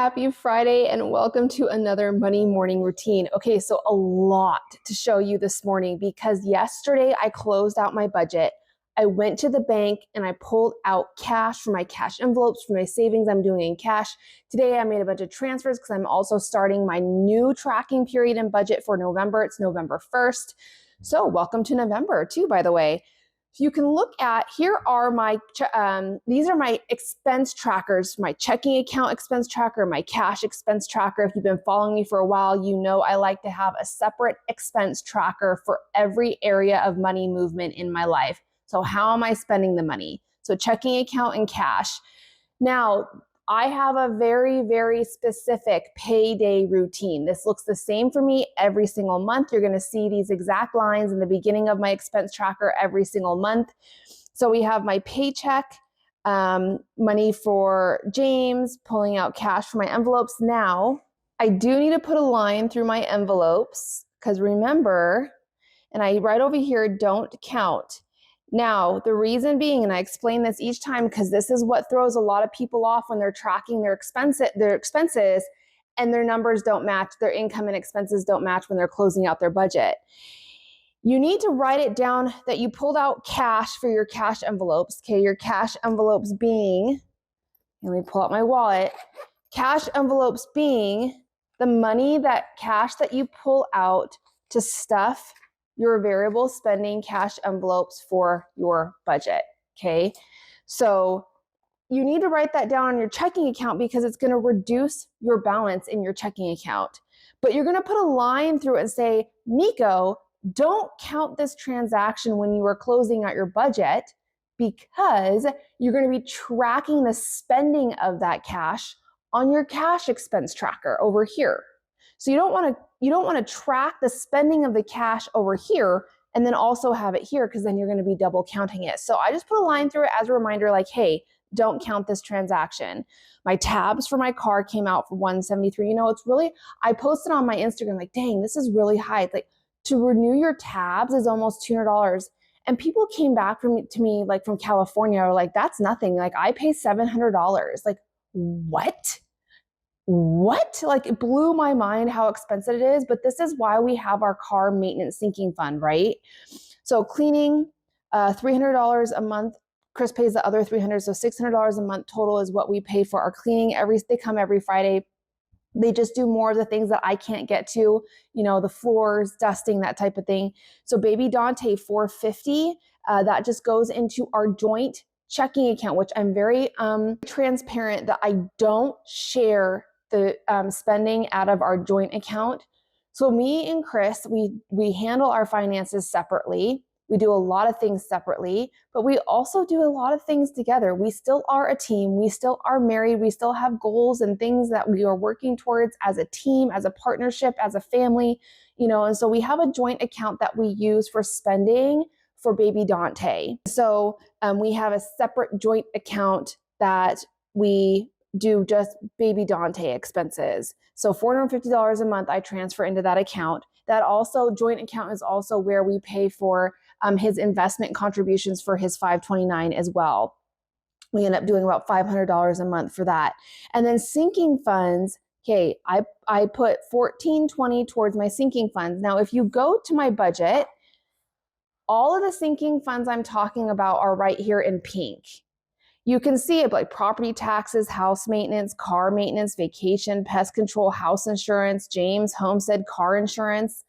Happy Friday and welcome to another Money Morning Routine. Okay, so a lot to show you this morning because yesterday I closed out my budget. I went to the bank and I pulled out cash for my cash envelopes for my savings I'm doing in cash. Today I made a bunch of transfers because I'm also starting my new tracking period and budget for November. It's November 1st. So welcome to November too, by the way. You can look at, here are my, these are my expense trackers, my checking account expense tracker, my cash expense tracker. If you've been following me for a while, you know I like to have a separate expense tracker for every area of money movement in my life. So how am I spending the money? So checking account and cash. Now, I have a very, very specific payday routine. This looks the same for me every single month. You're going to see these exact lines in the beginning of my expense tracker every single month. So we have my paycheck, money for James, pulling out cash for my envelopes. Now, I do need to put a line through my envelopes because remember, and I write over here, don't count. Now, the reason being, and I explain this each time because this is what throws a lot of people off when they're tracking their expenses and their numbers don't match, their income and expenses don't match when they're closing out their budget. You need to write it down that you pulled out cash for your cash envelopes. Okay, your cash envelopes being, let me pull out my wallet, cash envelopes being the money, that cash that you pull out to stuff your variable spending cash envelopes for your budget, okay? So you need to write that down on your checking account because it's gonna reduce your balance in your checking account. But you're gonna put a line through it and say, Miko, don't count this transaction when you are closing out your budget because you're gonna be tracking the spending of that cash on your cash expense tracker over here. So you don't want to track the spending of the cash over here and then also have it here because then you're going to be double counting it. So I just put a line through it as a reminder like, hey, don't count this transaction. My tabs for my car came out for $173. You know, it's really, I posted on my Instagram like, dang, this is really high. Like to renew your tabs is almost $200. And people came back to me like from California or like, that's nothing. Like I pay $700. Like what? Like it blew my mind how expensive it is, but this is why we have our car maintenance sinking fund, right? So cleaning, $300 a month. Chris pays the other $300, so $600 a month total is what we pay for our cleaning. They come every Friday. They just do more of the things that I can't get to, you know, the floors, dusting, that type of thing. So baby Dante, $450, that just goes into our joint checking account, which I'm very transparent that I don't share the spending out of our joint account. So me and Chris, we handle our finances separately. We do a lot of things separately, but we also do a lot of things together. We still are a team. We still are married. We still have goals and things that we are working towards as a team, as a partnership, as a family, you know, and so we have a joint account that we use for spending for baby Dante. So we have a separate joint account that we do just baby Dante expenses. So $450 a month I transfer into that account. That also joint account is also where we pay for his investment contributions for his 529 as well. We end up doing about $500 a month for that. And then sinking funds, okay, I put $1,420 towards my sinking funds. Now, if you go to my budget, all of the sinking funds I'm talking about are right here in pink. You can see it like property taxes, house maintenance, car maintenance, vacation, pest control, house insurance, James, homestead, car insurance.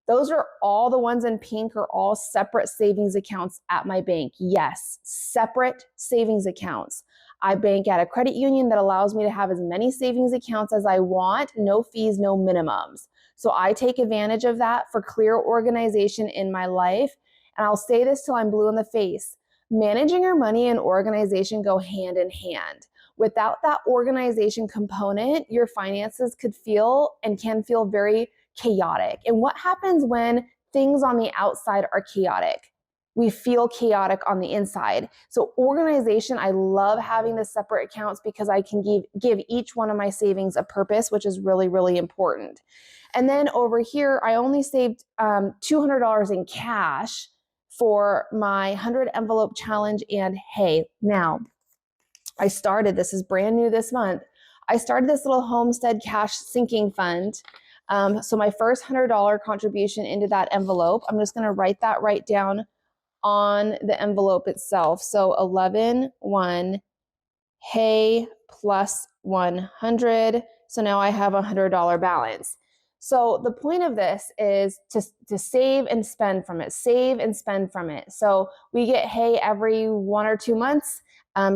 Those are all the ones in pink are all separate savings accounts at my bank. Yes, separate savings accounts. I bank at a credit union that allows me to have as many savings accounts as I want, no fees, no minimums. So I take advantage of that for clear organization in my life. And I'll say this till I'm blue in the face. Managing your money and organization go hand in hand. Without that organization component, your finances could feel and can feel very chaotic. And what happens when things on the outside are chaotic? We feel chaotic on the inside. So organization, I love having the separate accounts because I can give each one of my savings a purpose, which is really, really important. And then over here, I only saved $200 in cash for my 100 envelope challenge. And hey, now I started, this is brand new this month. I started this little homestead cash sinking fund. So my first $100 contribution into that envelope, I'm just going to write that right down on the envelope itself. So 11-1, hey, plus 100. So now I have a $100 balance. So the point of this is to save and spend from it, save and spend from it. So we get hey every 1 or 2 months.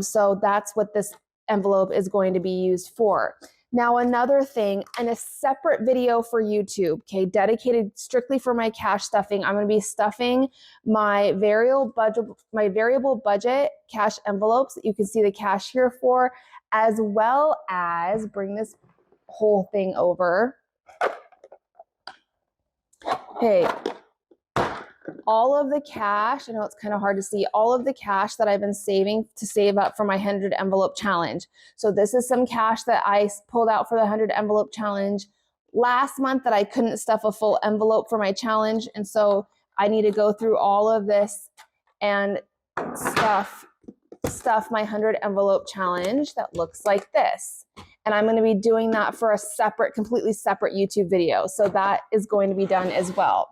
So that's what this envelope is going to be used for. Now, another thing, and a separate video for YouTube, okay, dedicated strictly for my cash stuffing. I'm going to be stuffing my variable budget cash envelopes that you can see the cash here for, as well as bring this whole thing over. Okay, all of the cash, I know it's kind of hard to see, all of the cash that I've been saving to save up for my 100 envelope challenge. So this is some cash that I pulled out for the 100 envelope challenge last month that I couldn't stuff a full envelope for my challenge. And so I need to go through all of this and stuff my 100 envelope challenge that looks like this. And I'm going to be doing that for a completely separate YouTube video. So that is going to be done as well.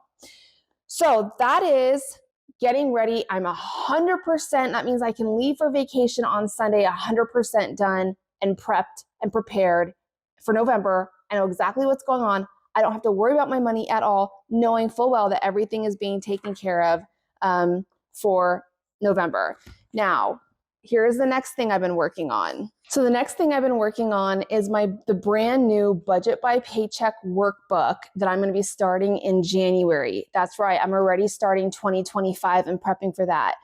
So that is getting ready. I'm 100%. That means I can leave for vacation on Sunday, 100% done and prepped and prepared for November. I know exactly what's going on. I don't have to worry about my money at all, knowing full well that everything is being taken care of for November. Now, here's the next thing I've been working on. So the next thing I've been working on is the brand new Budget by Paycheck workbook that I'm going to be starting in January. That's right. I'm already starting 2025 and prepping for that.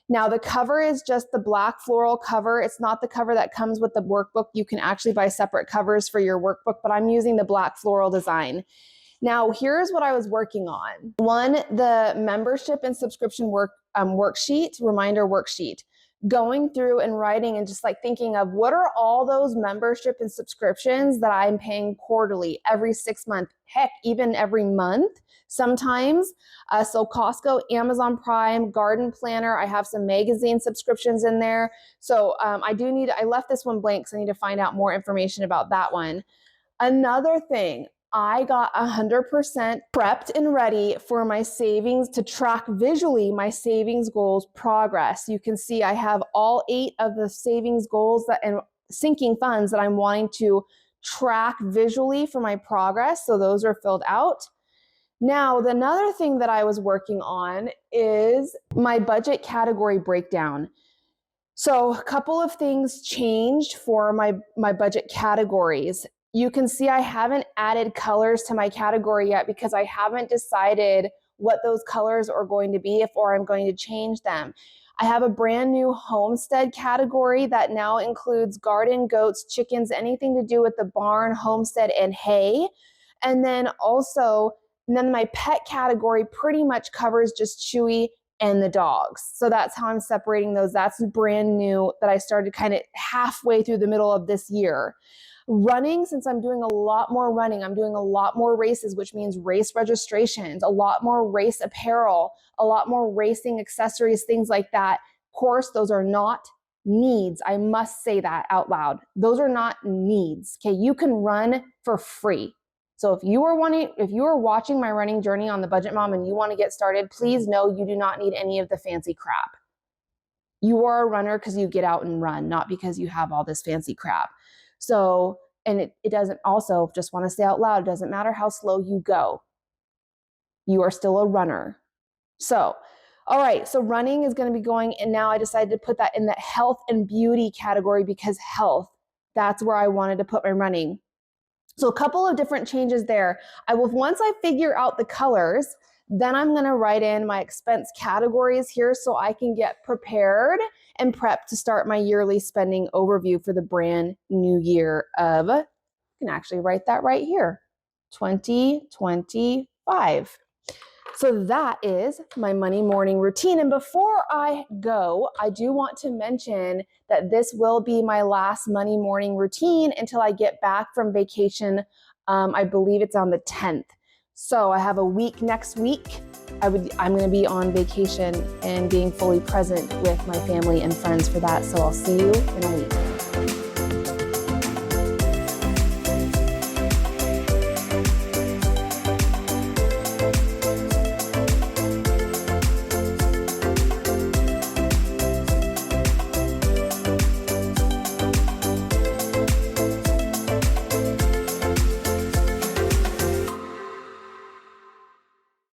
Now the cover is just the black floral cover. It's not the cover that comes with the workbook. You can actually buy separate covers for your workbook, but I'm using the black floral design. Now, here's what I was working on. One, the membership and subscription reminder worksheet. Going through and writing and just like thinking of what are all those membership and subscriptions that I'm paying quarterly, every 6 months, heck, even every month sometimes. So Costco, Amazon Prime, Garden Planner, I have some magazine subscriptions in there. So I left this one blank, so I need to find out more information about that one. Another thing, I got 100% prepped and ready for my savings to track visually my savings goals progress. You can see I have all 8 of the savings goals and sinking funds that I'm wanting to track visually for my progress. So those are filled out. Now, another thing that I was working on is my budget category breakdown. So a couple of things changed for my budget categories. You can see I haven't added colors to my category yet because I haven't decided what those colors are going to be or I'm going to change them. I have a brand new homestead category that now includes garden, goats, chickens, anything to do with the barn, homestead, and hay. And then my pet category pretty much covers just Chewy and the dogs. So that's how I'm separating those. That's brand new that I started kind of halfway through the middle of this year. Running, since I'm doing a lot more running, I'm doing a lot more races, which means race registrations, a lot more race apparel, a lot more racing accessories, things like that. Of course, those are not needs. I must say that out loud. Those are not needs. Okay, you can run for free. So if you are watching my running journey on the Budget Mom and you want to get started, please know you do not need any of the fancy crap. You are a runner because you get out and run, not because you have all this fancy crap. So, and it doesn't also, just want to say out loud, it doesn't matter how slow you go. You are still a runner. So, all right, so running is going to be going, and now I decided to put that in the health and beauty category because health, that's where I wanted to put my running. So a couple of different changes there. Once I figure out the colors, then I'm going to write in my expense categories here so I can get prepared and prepped to start my yearly spending overview for the brand new year of, I can actually write that right here, 2025. So that is my money morning routine. And before I go, I do want to mention that this will be my last money morning routine until I get back from vacation. I believe it's on the 10th. So I have a week next week. I'm going to be on vacation and being fully present with my family and friends for that. So I'll see you in a week.